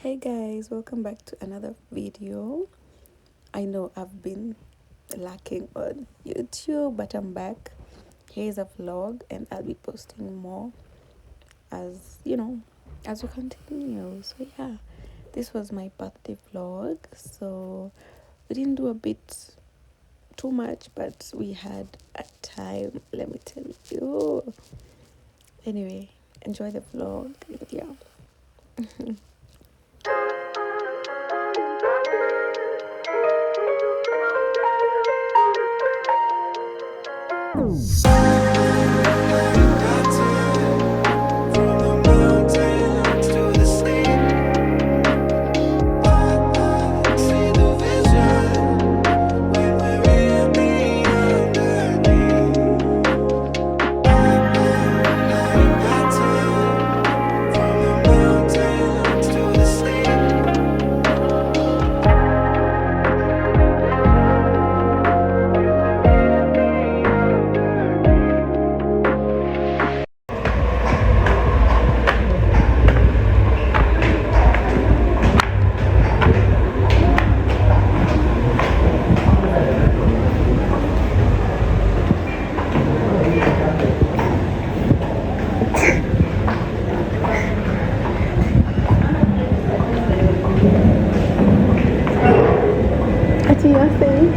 Hey guys, welcome back to another video. I know I've been lacking on YouTube, but I'm back. Here's a vlog, and I'll be posting more as we continue. So, yeah, this was my birthday vlog. So, we didn't do a bit too much, but we had a time, let me tell you. Anyway, enjoy the vlog. Yeah. Ati nothing.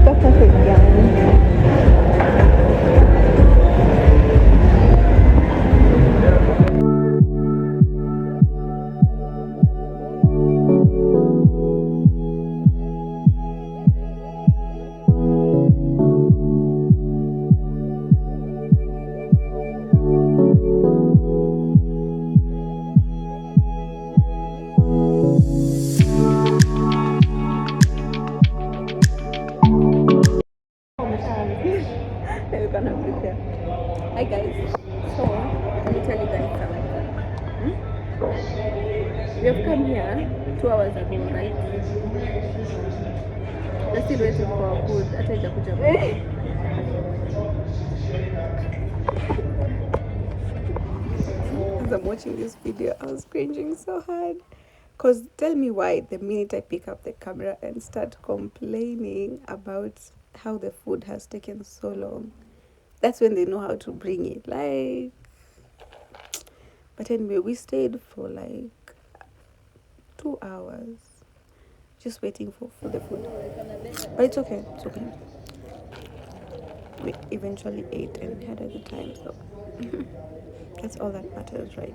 Stop perfect again. We're gonna be there. Hi guys. So let me tell you guys something. We have come here 2 hours ago, right? We're still waiting for our food. Hata haijakuja bado. As I'm watching this video, I was cringing so hard. Because tell me why the minute I pick up the camera and start complaining about how the food has taken so long, that's when they know how to bring it. But anyway, we stayed for 2 hours just waiting for the food. But it's okay. We eventually ate and had a good time, so that's all that matters, right?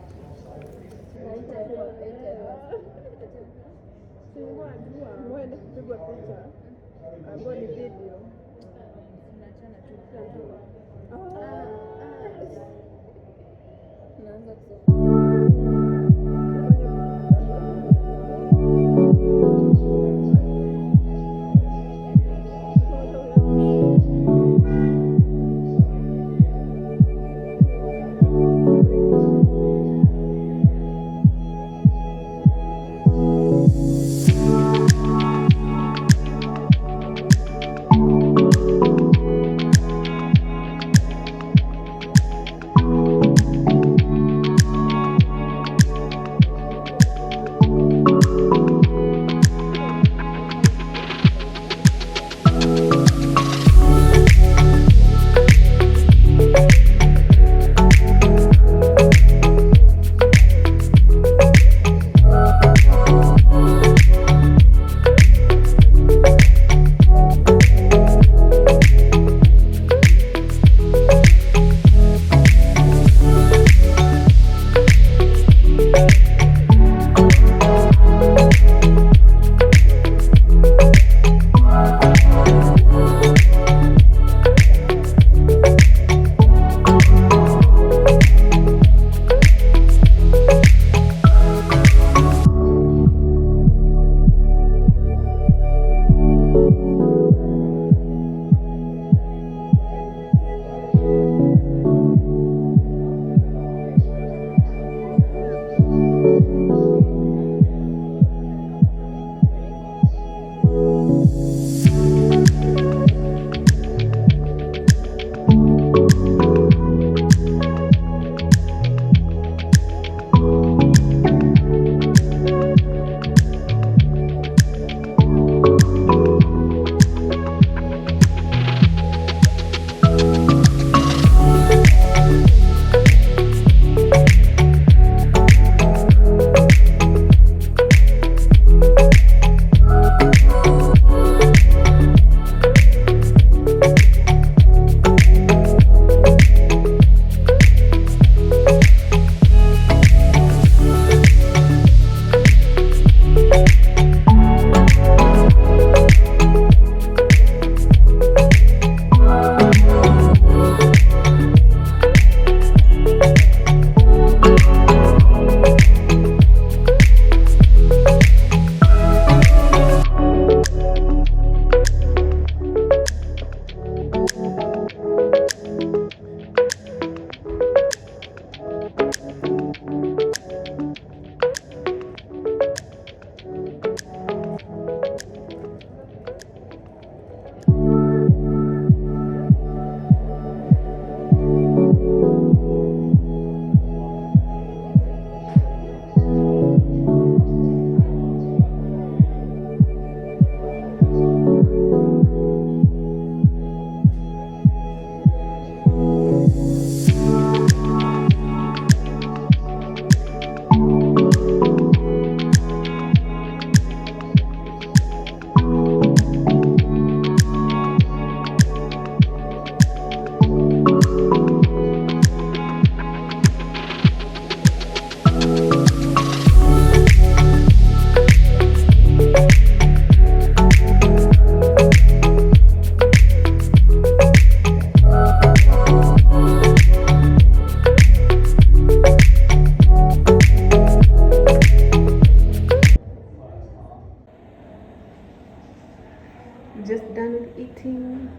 Just done with eating.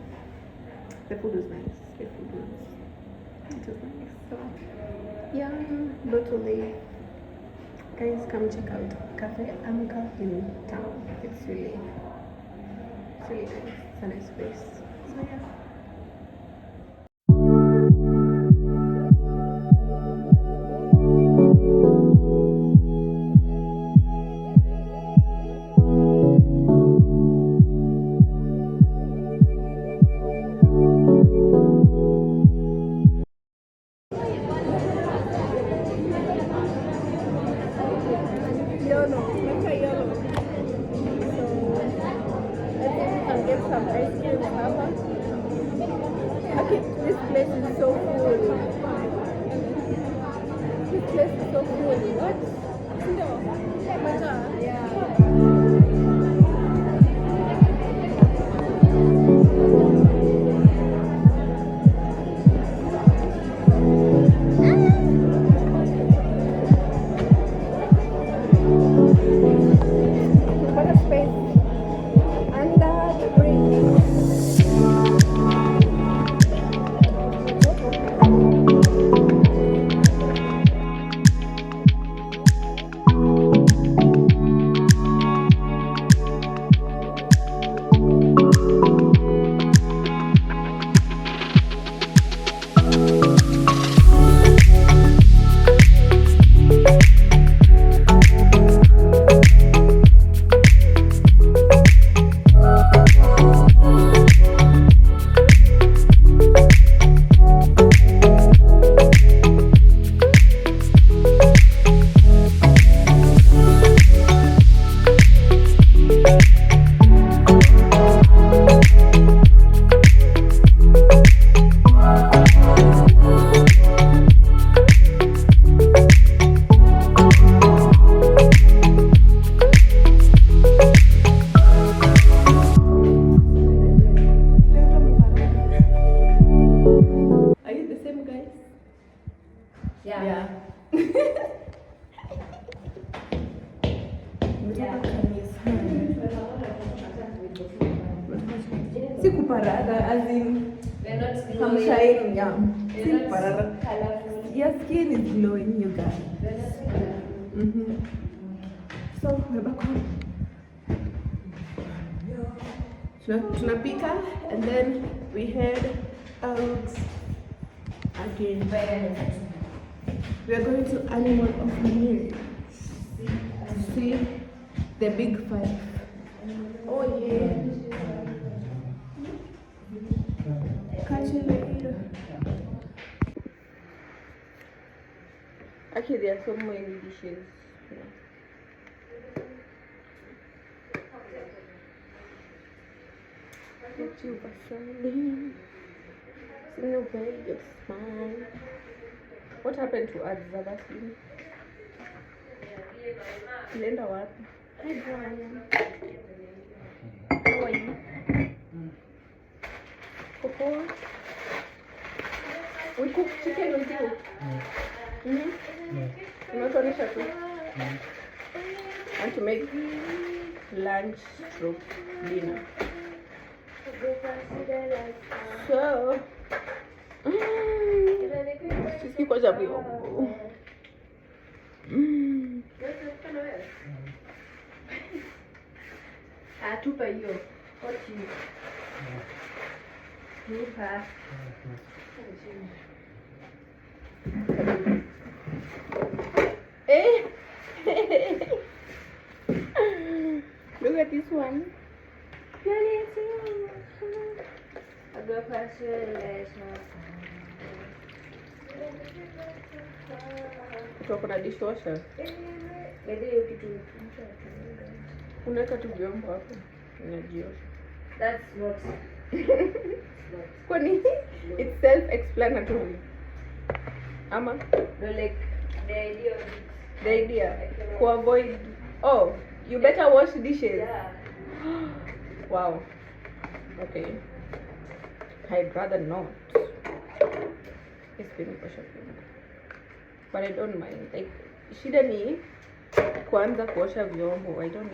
The food was nice. It was nice. So yeah, not too late. Guys, come check out Cafe Amka in town. It's really nice. It's a nice place. So yeah. Some ice cream hapa. Okay, this place is so cool. This place is so cool. What? What a space. Under the bridge. Sikuparara, as in, I'm shining, yeah. Sikuparara. Your skin is glowing, you guys. So, we're back home. Tunapika, and then we head out again. We are going to Animal of the Year to see the big five. Oh yeah. Catch you later. Actually, there are so many dishes. Get you a Charlene. Sing a very good smile. What happened to Adzabasini? Linda, what? Hi, Brian. How are you? Coco? We cook chicken with you? Not only chatu. Want to make lunch stroke dinner. So sisi kwa vyombo. Tupa hiyo. Oti. Tupa. Look at this one. Tuko na dishwasher. Unaweka tu vyombo hapo. Unajiosha. That's not. Kwani it's self-explanatory. Ama No, like the idea to avoid. Oh, you better wash dishes. Yeah. Wow. Okay. I'd rather not. It's been a shopping. But I don't mind. Like, shida ni kuanza kuosha vyombo. I don't.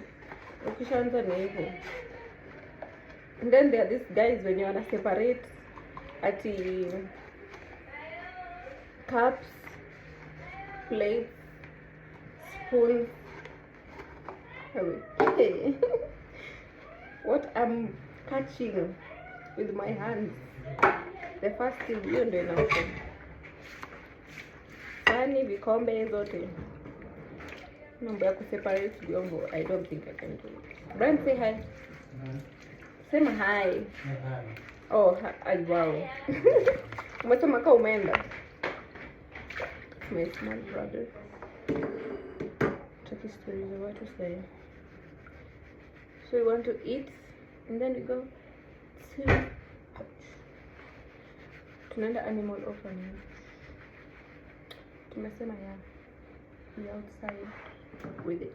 Ukishaanza ni hivyo. And then there are these guys when you wanna separate ati cups, plates, spoons. Okay. What I'm catching with my hands, the first thing hiyo ndio inaosha. Sahani, vikombe zote. Mambo ya kuseparate vyombo, I don't think I can do it. Brian, say hi. Sema hi. Oh, wow. Umesema kama umeenda. My small brother. Check his stories, what to say. So we want to eat, and then we go to tunaenda animal orphanage. Tumesema ya be outside with it.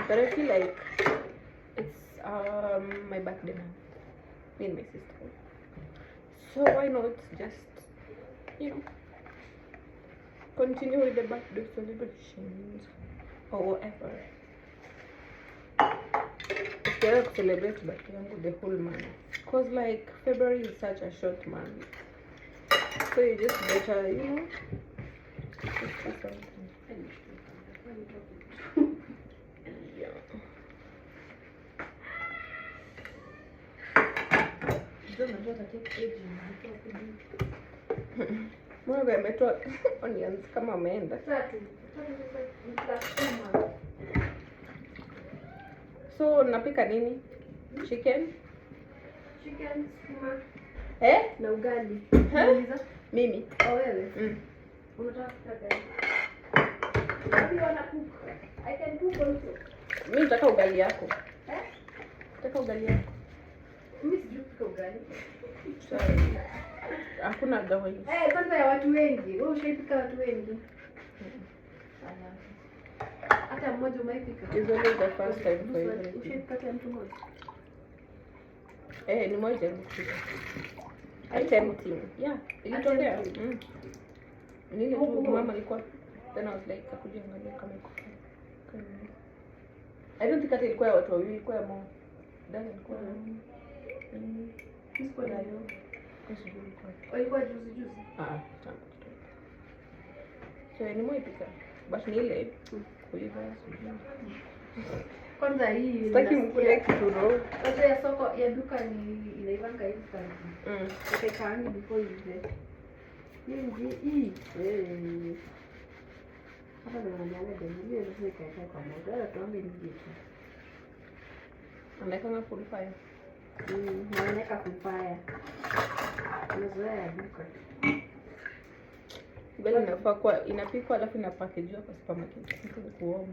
But I feel like it's my birthday now, me and my sister. So why not just, you know, continue with the birthday celebrations or whatever. Together to celebrate birthday yangu the whole month, cause like February is such a short month, so you just better, you know, just do something. Yeah. Mwana ametoa onions kama ameenda. So napika nini? Chicken? Chicken, skuma. Na ugali. Mimi. Oh, wewe? Unataka kupika gani? Maybe you wanna cook. I can cook also. Mimi nataka ugali yako. Nataka ugali yako. Mimi sijui kupika ugali. Hakuna dawa hiyo. Kwanza ya watu wengi. Wewe ushaipika watu wengi? Hata mmoja umeipika? It's only the first time for everything. Ushaipika hata mtu mmoja? Ni moja kupika. Tempting. Yeah, ilitokea. Nini tu mama alikuwa, then I was like akuja angalia kama iko. I don't think hata ilikuwa ya watu wawili, ilikuwa ya mama. Dada ilikuwa Sikuwa nayo. Kwa Ilikuwa juzi. Tambo. So ni moja pika. But ni ile kuiva. Kwanza hii sitaki mkule kitu roho. Sasa ya soko ya duka ni inaivanga hivi sana. Ikaangi before you get. Hii. Hapa ndo nanyanga jamii ile sasa ikaeka kwa moto. Hata tuombe ni jitu. Anaweka na full fire. Naweka full fire. Unazoea ya duka. Ugali inafaa kwa inapikwa alafu inapackageiwa kwa supermarket. Niko kuomba.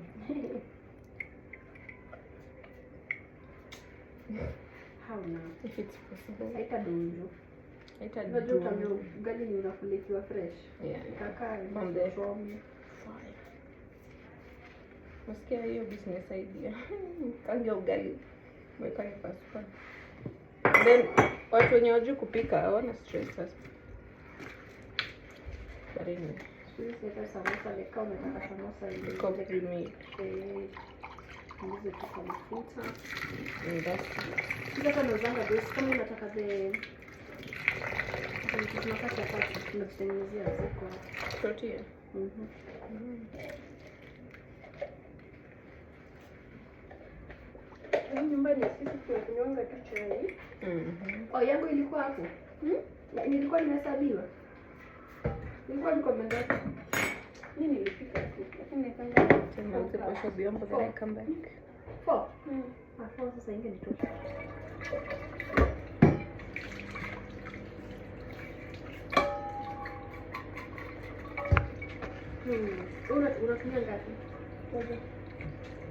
How now? If it's possible. Haita donjo. Unajua utamia ugali ni unafulikiwa fresh. Yeah. Ikakaa From the fire. Masikia hiyo business idea. Kanga ugali. Mwekani kwa super. Then watu wenye wajui kupika hawana stress sasa. But anyway. Sisi hata samosa leka unataka samosa ile. Compliment. tupunguze tu kwa mafuta. That's Sasa kama unazanga base kama unataka the tunakata kati tunajitengenezea ziko tortilla. Nyumbani sisi tunakunywanga tu chai. Oh, yangu ilikuwa hapo. Nilikuwa nimehesabiwa. Nilikuwa niko mengapi? Mimi nilifika tu. Lakini nikanga tena nitaposha vyombo then I come back. 4. Hapo sasa ingenitosha. Unatumia ngapi? Moja.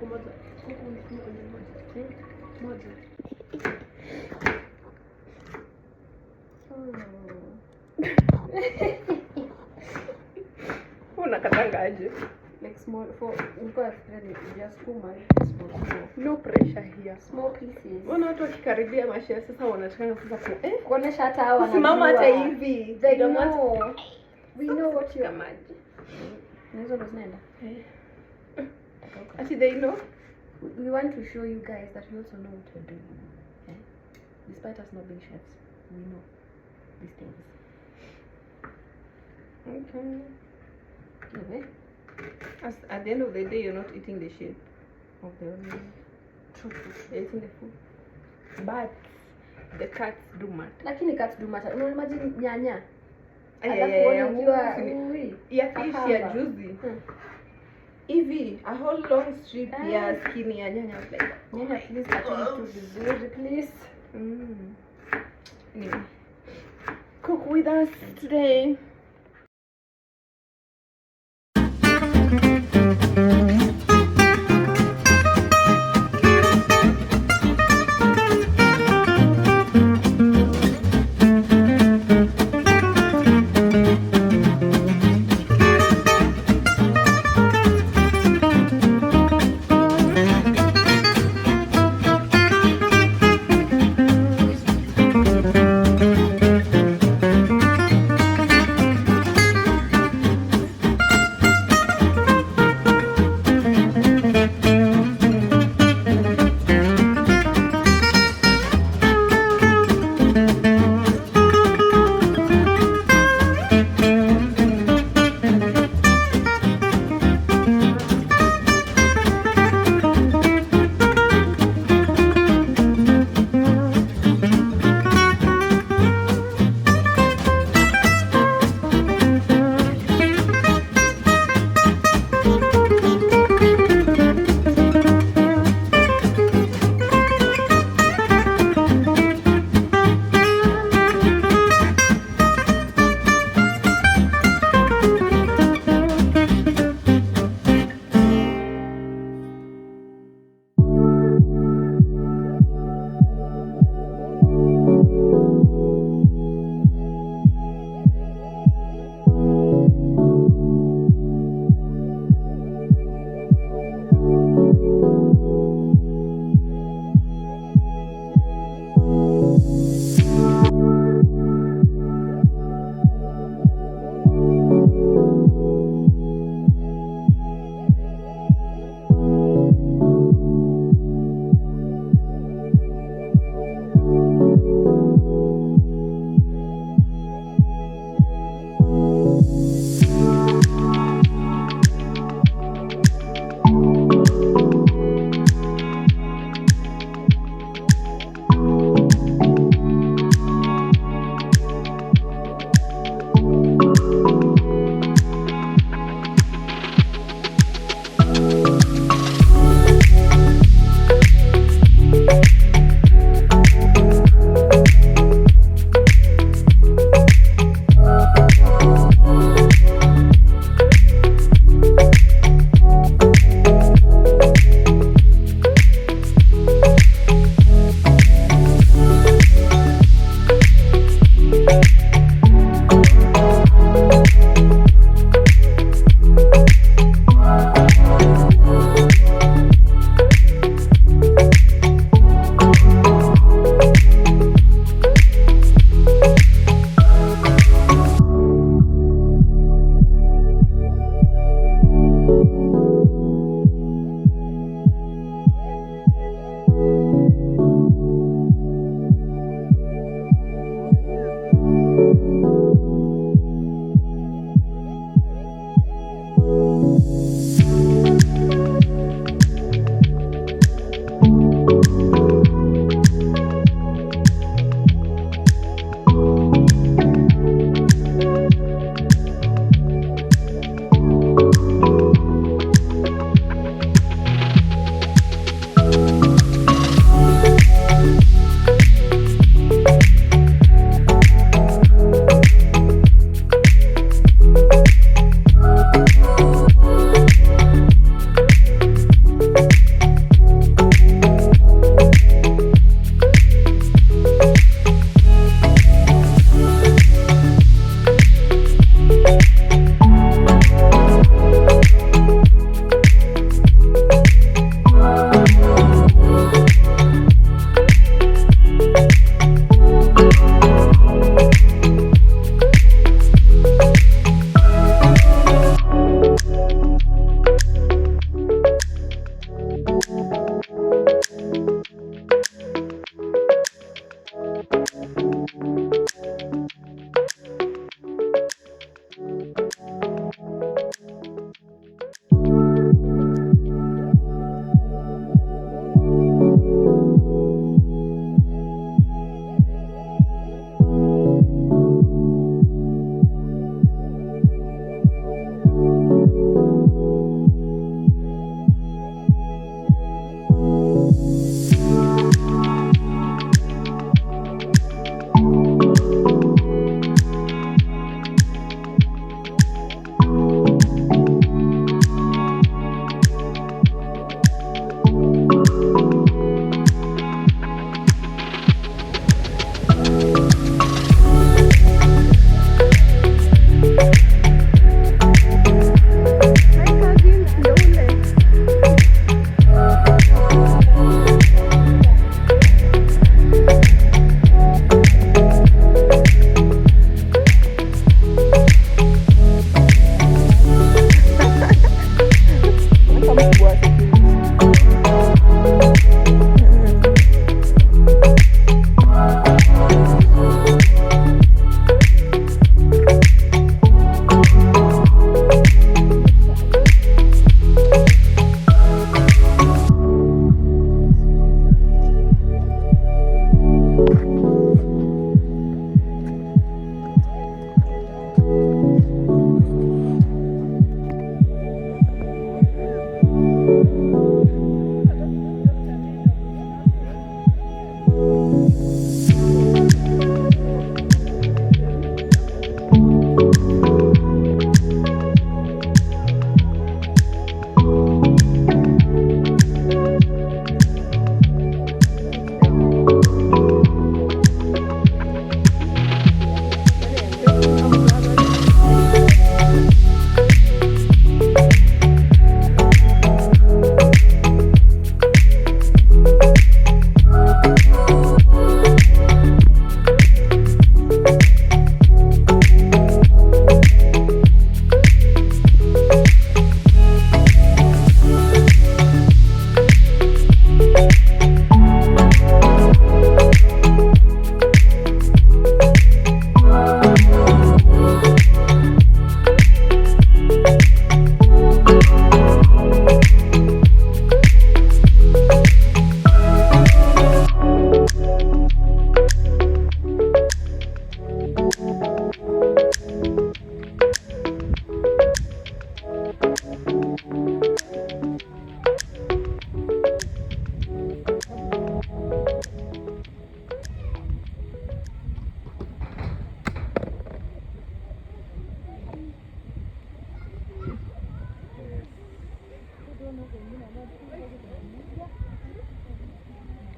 Kumoja. Kuku unatumia moja. Moja. Unakatanga aje? Like small for because just too much small. No pressure here. Small pieces. Wana watu wakikaribia mashia sasa wanataka sasa kuonesha hata hawa simama hata hivi. They don't want. We know what you are. Maji. Nizo ndo zinaenda. Ati they know. We want to show you guys that we also know what we're doing. Okay? Despite us not being chefs, we know these things. Okay. Anyway, As at the end of the day, you're not eating the shape of the onion. true. You're eating the food. But the cats do matter. Lakini cats do matter. Unaona imagine nyanya. Ya fish ya juicy. Hivi a whole long strip ya skin ya nyanya like Nyanya, please actually to vizuri, please. Anyway, cook with us today.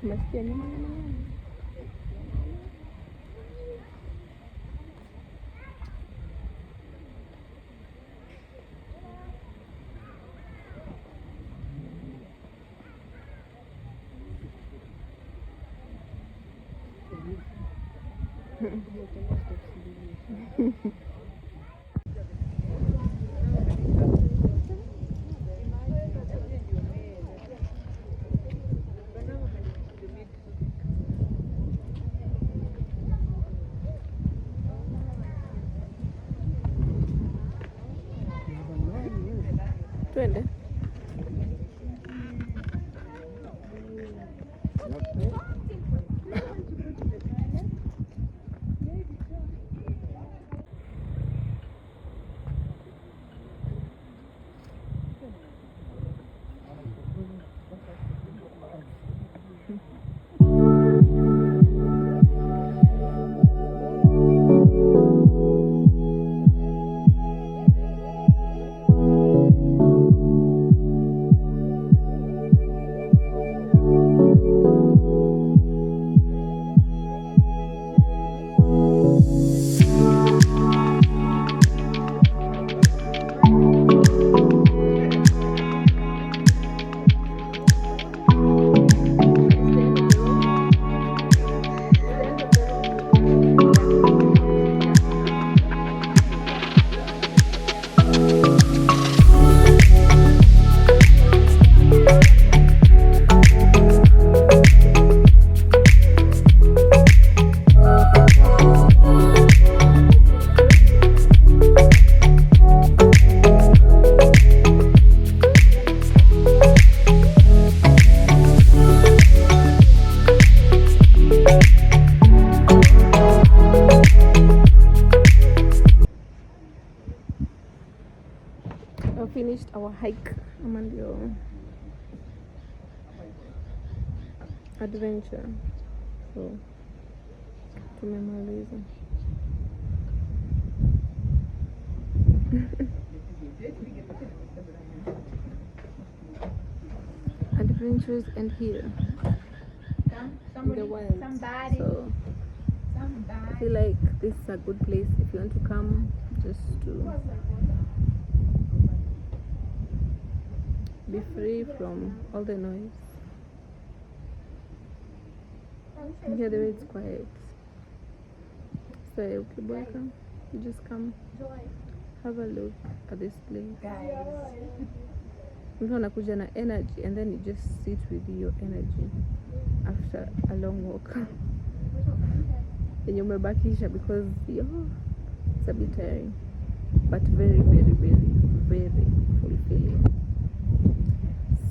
Umesikia nyama nyama nyama? Twende. We finished our hike, ama ndio adventure, so tumemaliza. Adventures end here in the wild. So I feel like this is a good place if you want to come, just to be free from all the noise. Here the way it's quiet. So ukiboeka, you just come have a look at this place. Mtu anakuja na energy and then you just sit with your energy after a long walk. And umebakisha because it's a bit tiring, but very, very, very, very fulfilling.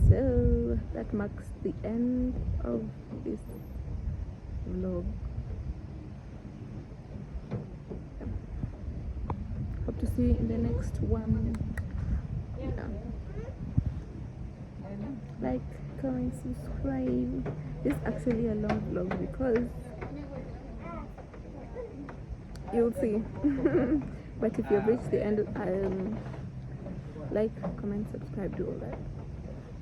So that marks the end of this vlog. Hope to see you in the next one. Yeah. Like, comment, subscribe. This is actually a long vlog because you'll see. But if you've reached the end, like, comment, subscribe, do all that.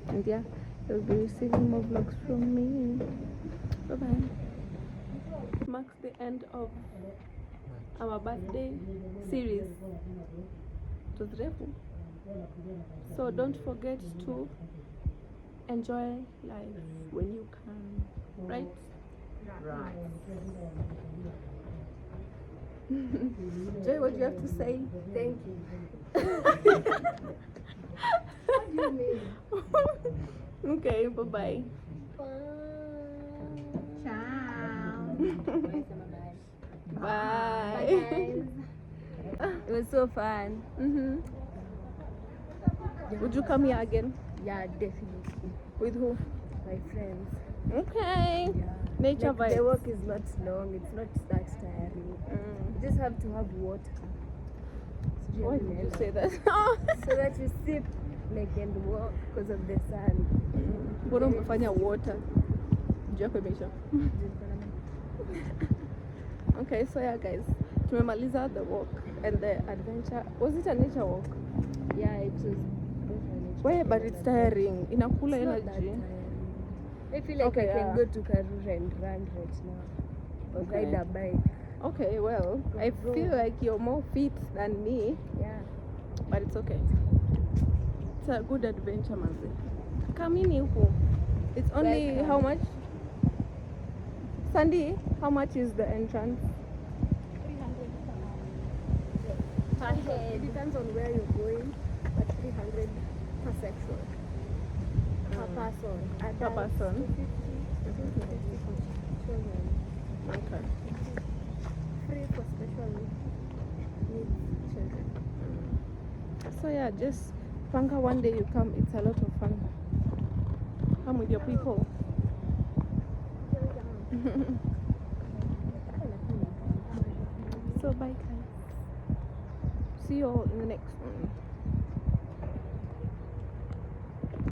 And yeah, you'll be receiving more vlogs from me. Bye bye. Marks the end of our birthday series. It was refu. So don't forget to enjoy life when you can, right? Right. Joy, what do you have to say? Thank you. What do you mean? Okay, bye-bye. Ciao. Bye. Bye, guys. It was so fun. Would you come here again? Yeah, definitely. With who? My friends. Okay. Yeah. Nature Like, vibes. the walk is not long. It's not that tiring. You just have to have water. Why did you say that? So that you sip like and walk because of the sun. Mbona umefanya water? Juu yako imeisha. Okay, so yeah guys, tumemaliza the walk and the adventure. Was it a nature walk? Yeah, it was. Wait, but it's tiring. Inakula It's not that energy. tiring. I feel like Okay, I can yeah. go to Karura and run right now. Or Okay. ride a bike. Okay, well, I feel like you're more fit than me, Yeah. but it's okay. It's a good adventure, manzi. Kamini huku. It's only Welcome. how much? Sandy, how much is the entrance? 300 Per head. It depends on where you're going, but 300 per section. per person. Per person. 250 for children. Okay. Free for special needs children. So yeah, just Panga one day you come, it's a lot of fun. Come with your people. So bye guys. See you all in the next one.